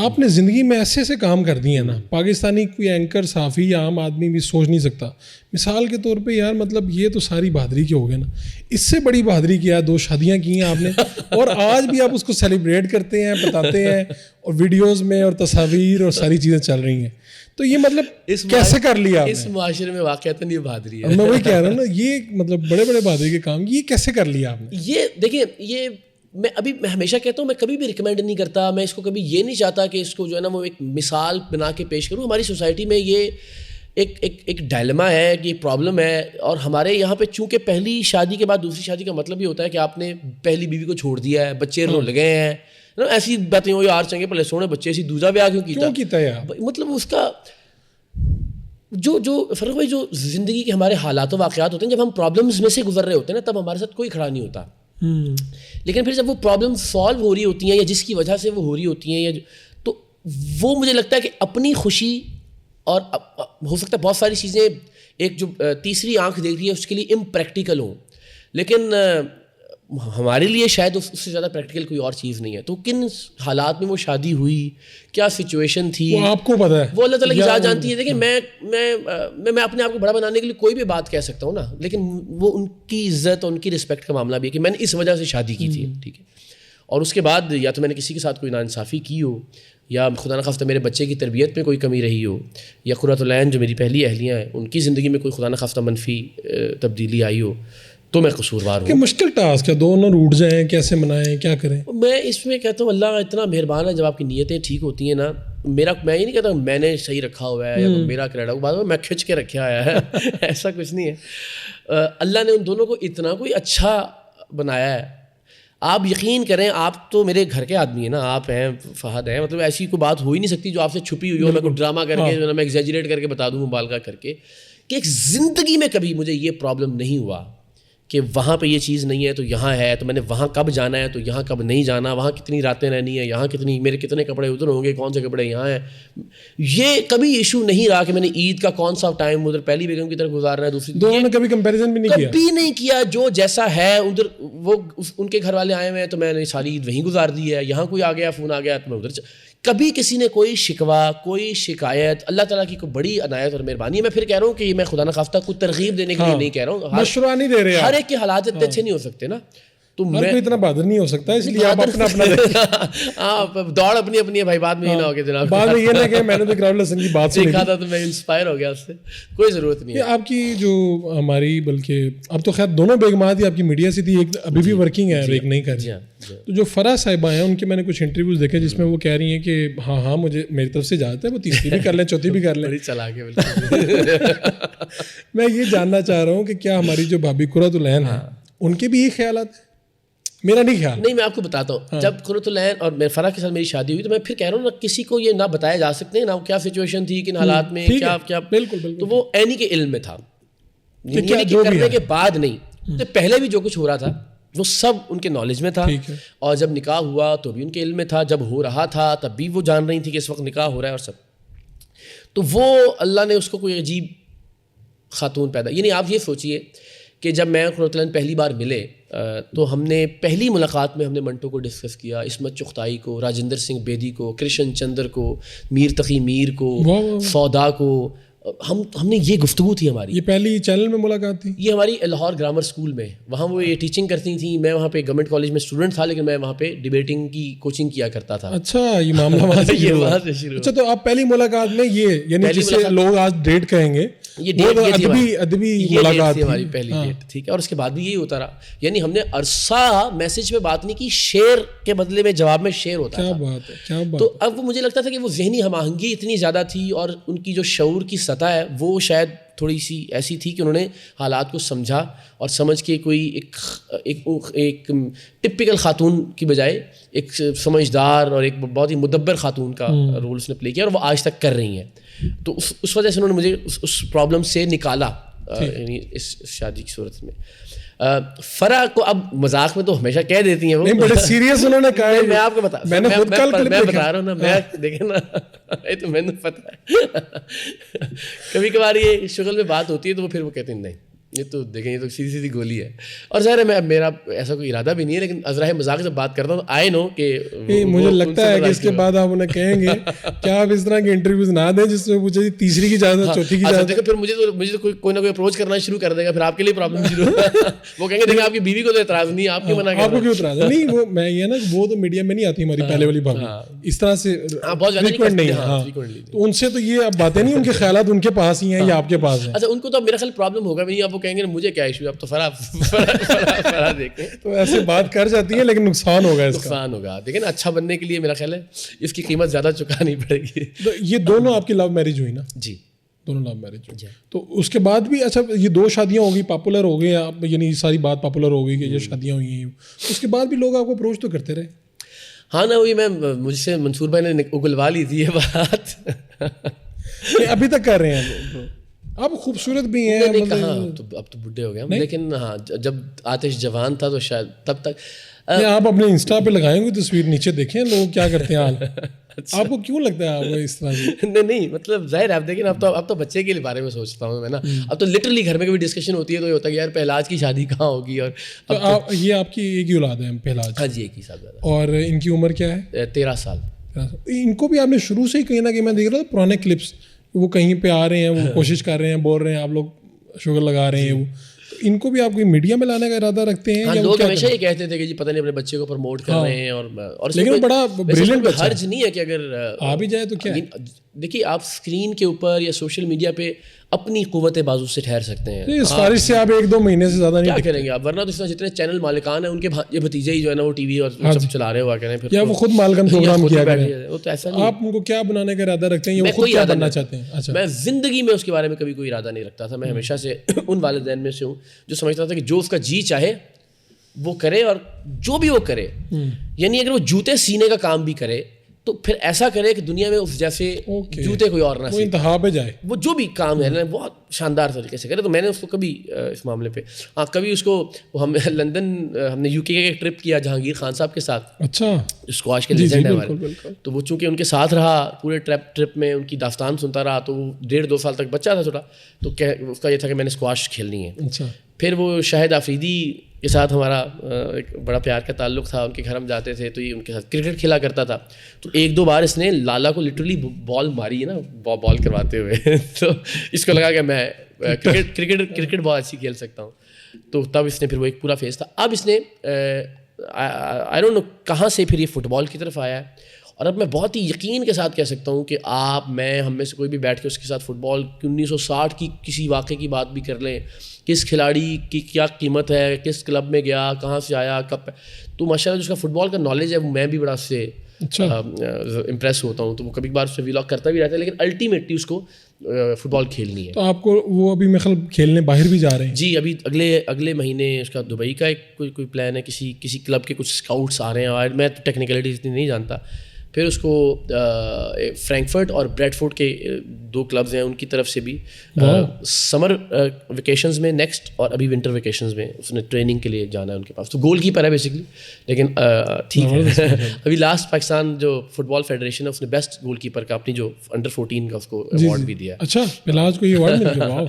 آپ نے زندگی میں ایسے ایسے کام کر دیے ہیں نا, پاکستانی کوئی اینکر صحافی یا عام آدمی بھی سوچ نہیں سکتا. مثال کے طور پہ یار مطلب یہ تو ساری بہادری کے ہو گئے نا, اس سے بڑی بہادری کیا ہے, 2 شادیاں کی ہیں آپ نے اور آج بھی آپ اس کو سیلیبریٹ کرتے ہیں, بتاتے ہیں, اور ویڈیوز میں اور تصاویر اور ساری چیزیں چل رہی ہیں. تو یہ مطلب کیسے کر لیا اس معاشرے میں واقعتاً یہ بہادری ہے. میں وہی کہہ رہا ہوں نا, یہ مطلب بڑے بڑے بہادری کے کام یہ کیسے کر لیا آپ نے؟ یہ دیکھیں, یہ میں ہمیشہ کہتا ہوں, میں کبھی بھی ریکمینڈ نہیں کرتا, میں اس کو کبھی یہ نہیں چاہتا کہ اس کو جو ہے نا وہ ایک مثال بنا کے پیش کروں. ہماری سوسائٹی میں یہ ایک ڈائلما ہے, کہ پرابلم ہے, اور ہمارے یہاں پہ چونکہ پہلی شادی کے بعد دوسری شادی کا مطلب یہ ہوتا ہے کہ آپ نے پہلی بیوی کو چھوڑ دیا ہے, بچے رول گئے ہیں, ایسی باتیں ہو یار چنگے پہلے سونے بچے ایسی دوسرا بیاہ کیوں کیتا ہے. مطلب اس کا جو فرق بھائی, جو زندگی کے ہمارے حالات و واقعات ہوتے ہیں, جب ہم پرابلمس میں سے گزر رہے ہوتے ہیں نا, تب ہمارے ساتھ کوئی کھڑا نہیں ہوتا. لیکن پھر جب وہ پرابلم سالو ہو رہی ہوتی ہیں, یا جس کی وجہ سے وہ ہو رہی ہوتی ہیں, یا تو وہ مجھے لگتا ہے کہ اپنی خوشی, اور ہو سکتا ہے بہت ساری چیزیں ایک جو تیسری آنکھ دیکھ رہی ہے اس کے لیے امپریکٹیکل ہوں, لیکن ہمارے لیے شاید اس سے زیادہ پریکٹیکل کوئی اور چیز نہیں ہے. تو کن حالات میں وہ شادی ہوئی, کیا سچویشن تھی, وہ آپ کو پتہ ہے, وہ اللہ تعالیٰ کی ذات جانتی ہے. دیکھیں میں اپنے آپ کو بڑا بنانے کے لیے کوئی بھی بات کہہ سکتا ہوں نا, لیکن وہ ان کی عزت اور ان کی رسپیکٹ کا معاملہ بھی ہے کہ میں نے اس وجہ سے شادی کی تھی, ٹھیک ہے, اور اس کے بعد یا تو میں نے کسی کے ساتھ کوئی ناانصافی کی ہو, یا خدا نخواستہ میرے بچے کی تربیت میں کوئی کمی رہی ہو, یا قرۃ العین جو میری پہلی اہلیاں ہیں ان کی زندگی میں کوئی خدا نخواستہ منفی تبدیلی آئی ہو, تو میں قصوروار ہوں. کہ مشکل ٹاسک ہے, دونوں روٹ جائیں, کیسے منائیں, کیا کریں. میں اس میں کہتا ہوں اللہ اتنا مہربان ہے, جب آپ کی نیتیں ٹھیک ہوتی ہیں نا. میں یہ نہیں کہتا میں نے صحیح رکھا ہوا ہے, یا میرا کریڈا بعد میں کھنچ کے رکھا ہوا ہے, ایسا کچھ نہیں ہے. اللہ نے ان دونوں کو اتنا کوئی اچھا بنایا ہے. آپ یقین کریں, آپ تو میرے گھر کے آدمی ہیں نا, آپ ہیں, فہد ہیں, مطلب ایسی کوئی بات ہو ہی نہیں سکتی جو آپ سے چھپی ہوئی ہو, میں کوئی ڈرامہ کر کے میں ایگزیجریٹ کر کے بتا دوں, مبالغہ کر کے, کہ ایک زندگی میں کبھی مجھے یہ پرابلم نہیں ہوا کہ وہاں پہ یہ چیز نہیں ہے تو یہاں ہے, تو میں نے وہاں کب جانا ہے تو یہاں کب نہیں جانا, وہاں کتنی راتیں رہنی ہیں, یہاں کتنی, میرے کتنے کپڑے ادھر ہوں گے, کون سے کپڑے یہاں ہیں. یہ کبھی ایشو نہیں رہا کہ میں نے عید کا کون سا ٹائم ادھر پہلی بیگم کی طرف گزارنا ہے, دوسری, دونوں نے کبھی کمپیریزن بھی نہیں کیا, کبھی نہیں کیا. جو جیسا ہے ادھر, وہ ان کے گھر والے آئے ہوئے ہیں تو میں نے ساری عید وہیں گزار دی ہے, یہاں کوئی آ گیا, فون آ گیا تو میں ادھر. کبھی کسی نے کوئی شکوہ, کوئی شکایت, اللہ تعالیٰ کی کوئی بڑی عنایت اور مہربانی ہے. میں پھر کہہ رہا ہوں کہ میں خدا نخواستہ کوئی ترغیب دینے کے لیے نہیں کہہ رہا ہوں, مشورہ نہیں دے رہے, ہر ایک کے حالات اتنے اچھے نہیں ہو سکتے نا, تو میں اتنا بہادر نہیں ہو سکتا, اس لیے آپ اپنا دوڑ اپنی اپنی ہے بھائی, بعد میں یہ نہ ہو کہ جناب بعد میں یہ نہ کہ میں نے تو اقرار الحسن کی بات سنی دیکھا تھا تو میں انسپائر ہو گیا اس سے, کوئی ضرورت نہیں ہے. آپ کی جو ہماری, بلکہ اب تو خیر دونوں بیگمات ہی آپ کی میڈیا سے تھی, ایک ابھی بھی ورکنگ ہے اور ایک نہیں کر رہی. تو جو فرح صاحبہ ہیں ان کے میں نے کچھ انٹرویوز دیکھے جس میں وہ کہہ رہی ہیں کہ ہاں مجھے میری طرف سے اجازت ہے, وہ تیسری بھی کر لیں, چوتھی بھی کر لیں. چلا کے بالکل. میں یہ جاننا چاہ رہا ہوں کہ کیا ہماری جو بھابھی قرۃ العین ہیں ان کے بھی یہ خیالات ہیں؟ میرا نہیں خیال. نہیں, میں آپ کو بتاتا ہوں, جب قرۃ العین اور فرح کے ساتھ میری شادی ہوئی تو میں پھر کہہ رہا ہوں نا, کسی کو یہ نہ بتایا جا سکتے ہیں, نہ کیا سچویشن تھی, کن حالات میں کیا, بالکل, تو وہ عینی کے علم میں تھا, کرنے کے بعد نہیں, تو پہلے بھی جو کچھ ہو رہا تھا وہ سب ان کے نالج میں تھا, اور جب نکاح ہوا تو بھی ان کے علم میں تھا, جب ہو رہا تھا تب بھی وہ جان رہی تھی کہ اس وقت نکاح ہو رہا ہے اور سب. تو وہ اللہ نے اس کو کوئی عجیب خاتون پیدا, یعنی آپ یہ سوچئے کہ جب میں قرۃ العین پہلی بار ملے تو ہم نے پہلی ملاقات میں ہم نے منٹو کو ڈسکس کیا, عصمت چغتائی کو, راجندر سنگھ بیدی کو, کرشن چندر کو, میر تقی میر کو, سودا کو, ہم نے یہ گفتگو تھی ہماری. یہ پہلی چینل میں ملاقات تھی, یہ ہماری لاہور گرامر اسکول میں, وہاں وہ یہ ٹیچنگ کرتی تھیں, میں وہاں پہ گورنمنٹ کالج میں اسٹوڈنٹ تھا, لیکن میں وہاں پہ ڈبیٹنگ کی کوچنگ کیا کرتا تھا. اچھا, یہ معاملہ وہاں سے شروع ہوا. اچھا, تو آپ پہلی ملاقات میں یہ, یعنی جسے لوگ آج ڈیٹ کہیں گے, یہ ادبی ملاقات تھی ہماری پہلی ڈیٹ, ٹھیک ہے. اور اس کے بعد بھی یہی ہوتا رہا, یعنی ہم نے عرصہ میسج پہ بات نہیں کی, شیئر کے بدلے میں جواب میں شیئر ہوتا تھا. کیا بات ہے, کیا بات. تو اب وہ مجھے لگتا تھا کہ وہ ذہنی ہم آہنگی اتنی زیادہ تھی, اور ان کی جو شعور کی سطح ہے وہ شاید تھوڑی سی ایسی تھی کہ انہوں نے حالات کو سمجھا, اور سمجھ کے کوئی ایک ٹپیکل خاتون کی بجائے ایک سمجھدار اور ایک بہت ہی مدبر خاتون کا رول اس نے پلے کیا, اور وہ آج تک کر رہی ہیں. تو اس وجہ سے انہوں نے مجھے اس پرابلم سے نکالا, یعنی اس شادی کی صورت میں. فرح کو اب مذاق میں تو ہمیشہ کہہ دیتی ہیں, وہ بڑے سیریس انہوں نے کہا ہے. میں آپ کو بتا رہا ہوں نا, میں دیکھیں نا, تو میں نے پتا ہے کبھی کبھار یہ شغل میں بات ہوتی ہے تو وہ پھر وہ کہتے ہیں نہیں یہ تو دیکھیں یہ تو سیدھی سیدھی گولی ہے. اور ظاہر ہے میرا ایسا کوئی ارادہ بھی نہیں ہے, لیکن ازراہ مذاق سے بات کرتا ہوں تو آئی نو کہ مجھے لگتا ہے کہ اس کے بعد آپ انہیں کہیں گے کیا آپ اس طرح کے انٹرویوز نہ دیں جس میں پوچھے تیسری کی اجازت, چوتھی کی اجازت. پھر مجھے تو کوئی نہ کوئی اپروچ کرنا شروع کر دے گا, پھر آپ کے لیے پرابلم شروع وہ کہیں گے دیکھیں آپ کی بیوی کو تو اعتراض نہیں, آپ کیوں منع کر رہے ہیں, آپ کو کیوں اعتراض ہے. نہیں وہ میں یہ نا وہ تو میڈیا میں نہیں آتی ہماری پہلے والی بات, اس طرح سے بہت زیادہ نہیں ہے. تو ان سے تو یہ اب باتیں نہیں, ان کے خیالات ان کے پاس ہی ہیں یا آپ کے پاس ہیں. اچھا ان کو تو میرا خیال پرابلم ہوگا بھی نہیں, آپ وہ کہیں گے مجھے کیا ایشو ہے, اب تو فرا دیکھیں. تو ایسے بات کر جاتی ہے لیکن نقصان ہوگا, اس کا نقصان ہوگا. دیکھیں نا اچھا بننے کے لیے میرا خیال ہے اس کی قیمت زیادہ چکانی پڑے گی. یہ دونوں آپ کی لو میرج ہوئی نا؟ جی دونوں لو میرج ہوئی. تو اس کے بعد بھی اچھا یہ 2 شادیاں ہو گئی, پاپولر ہو گئے آپ, یعنی ساری بات پاپولر ہو گئی کہ یہ شادیاں ہوئی ہیں, اس کے بعد بھی لوگ آپ کو اپروچ تو کرتے رہے؟ ہاں نا وہی مجھ سے منصور بھائی نے اگلوا لی تھی یہ بات. ابھی تک کر رہے ہیں آپ, خوبصورت بھی ہیں. اب تو بڈھے ہو گئے, لیکن ہاں جب آتش جوان تھا تو شاید تب تک. آپ اپنے انسٹا پہ لگائیں گے تصویر, نیچے دیکھیں لوگ کیا کرتے ہیں حال. آپ کو کیوں لگتا ہے آپ کو اس طرح سے؟ نہیں مطلب ظاہر ہے آپ دیکھیں اب تو بچے کے بارے میں سوچتا ہوں میں نا. اب تو لٹرلی گھر میں کبھی ڈسکشن ہوتی ہے تو یہ ہوتا ہے کہ یار پہلاج کی شادی کہاں ہوگی. اور یہ آپ کی ایک ہی اولاد ہے پہلاج؟ ہاں جی ایک ہی سال. اور ان کی عمر کیا ہے؟ 13 سال. ان کو بھی آپ نے شروع سے ہی کہیں نہ کہیں میں دیکھ رہا تھا پرانے کلپس, وہ کہیں پہ آ رہے ہیں, وہ کوشش کر رہے ہیں, بول رہے ہیں, آپ لوگ شوگر لگا رہے ہیں. وہ ان کو بھی آپ کوئی میڈیا میں لانے کا ارادہ رکھتے ہیں؟ لوگ ہمیشہ یہ کہتے تھے کہ جی پتہ نہیں اپنے بچے کو پروموٹ کر رہے ہیں. اور لیکن بڑا بریلینٹ بچہ, حرج نہیں ہے کہ اگر آ بھی جائے تو کیا. دیکھیے آپ اسکرین کے اوپر یا سوشل میڈیا پہ اپنی قوت بازو سے ٹھہر سکتے ہیں. اس خارج سے آپ 1-2 مہینے سے زیادہ نہیں کیا کریں گے آپ, ورنہ تو اس طرح جتنے چینل مالکان ہیں ان کے یہ بھتیجے ہی جو ہے نا وہ ٹی وی اور سب چلا رہے ہوا کریں, پھر یا وہ خود مالکان پروگرام کیا کریں. وہ تو ایسا نہیں. آپ ان کو کیا بنانے کا ارادہ رکھتے ہیں یا وہ خود کیا بننا چاہتے ہیں؟ اچھا میں زندگی میں اس کے بارے میں کبھی کوئی ارادہ نہیں رکھتا تھا. میں ہمیشہ سے ان والدین میں سے ہوں جو سمجھتا تھا کہ جو اس کا جی چاہے وہ کرے, اور جو بھی وہ کرے, یعنی اگر وہ جوتے سینے کا کام بھی کرے تو پھر ایسا کرے کہ دنیا میں اس جیسے جوتے کوئی اور نہ سیکھے, انتہا پہ جائے. وہ جو بھی کام ہے نا بہت شاندار طریقے سے کرے. تو میں نے اس کو کبھی اس معاملے پہ کبھی اس کو ہم لندن ہم نے UK کا ایک ٹرپ کیا جہانگیر خان صاحب کے ساتھ. اچھا اسکواش کے لیجنڈ ہیں ہمارے. تو وہ چونکہ ان کے ساتھ رہا پورے ٹرپ میں, ان کی داستان سنتا رہا, تو وہ 1.5-2 سال تک بچہ تھا چھوٹا, تو اس کا یہ تھا کہ میں نے اسکواش کھیلنی ہے. اچھا پھر وہ شاہد آفریدی کے ساتھ ہمارا ایک بڑا پیار کا تعلق تھا, ان کے گھر ہم جاتے تھے تو یہ ان کے ساتھ کرکٹ کھیلا کرتا تھا. تو 1-2 بار اس نے لالا کو لٹرلی بال ماری ہے نا, بال کرواتے ہوئے. تو اس کو لگا کہ میں کرکٹ بہت اچھی کھیل سکتا ہوں. تو تب اس نے پھر وہ ایک پورا فیز تھا. اب اس نے آئی ڈونٹ نو کہاں سے پھر یہ فٹ بال کی طرف آیا ہے. اور اب میں بہت ہی یقین کے ساتھ کہہ سکتا ہوں کہ آپ میں ہم میں سے کوئی بھی بیٹھ کے اس کے ساتھ فٹ بال کی 1960 کی کسی واقعے کی بات بھی کر لیں, کس کھلاڑی کی کیا قیمت ہے, کس کلب میں گیا, کہاں سے آیا, کب, تو ماشاء اللہ جو اس کا فٹ بال کا نالج ہے وہ میں بھی بڑا اس سے امپریس ہوتا ہوں. تو وہ کبھی کبھار اس سے ولاگ کرتا بھی رہتا ہے, لیکن الٹیمیٹلی اس کو فٹ بال کھیلنی ہے. تو آپ کو وہ ابھی میں خیال کھیلنے باہر بھی جا رہے ہیں؟ جی ابھی اگلے مہینے اس کا دبئی کا ایک کوئی پلان ہے, کسی کلب کے کچھ اسکاؤٹس آ رہے ہیں, اور میں ٹیکنیکلٹیز اتنی نہیں جانتا. پھر اس کو فرینکفرٹ اور بریڈ فورڈ کے 2 کلبز ہیں ان کی طرف سے بھی سمر ویکیشنز میں نیکسٹ, اور ابھی ونٹر ویکیشنز میں اس نے ٹریننگ کے لیے جانا ہے ان کے پاس. تو گول کیپر ہے بیسکلی, لیکن ٹھیک ہے. ابھی لاسٹ پاکستان جو فٹ بال فیڈریشن ہے اس نے بیسٹ گول کیپر کا اپنی جو انڈر 14 کا اس کو ایوارڈ بھی دیا. اچھا پہلاج کو یہ ایوارڈ مل گیا, واو.